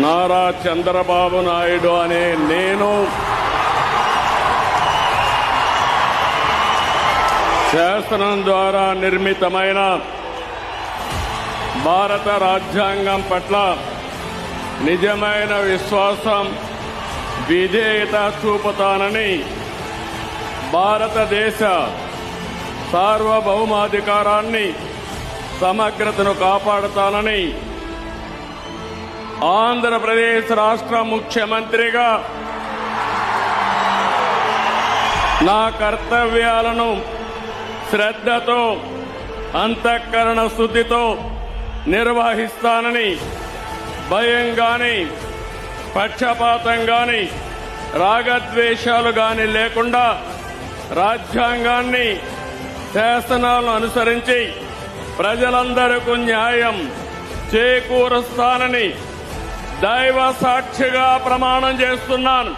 నారా చంద్రబాబు నాయుడు అనే నేను శాసనం ద్వారా నిర్మితమైన భారత రాజ్యాంగం పట్ల నిజమైన విశ్వాసం, విధేయత చూపుతానని, భారతదేశ సార్వభౌమాధికారాన్ని, సమగ్రతను కాపాడుతానని ఆంధ్రప్రదేశ్ రాష్ట్ర ముఖ్యమంత్రిగా నా కర్తవ్యాలను శ్రద్ధతో, అంతఃకరణ శుద్ధితో నిర్వహిస్తానని, భయం గాని, పక్షపాతం గాని, రాగద్వేషాలు గాని లేకుండా రాజ్యాంగాన్ని, శాసనాలను అనుసరించి ప్రజలందరికీ న్యాయం చేకూరుస్తానని దైవ సాక్షిగా ప్రమాణం చేస్తున్నాను.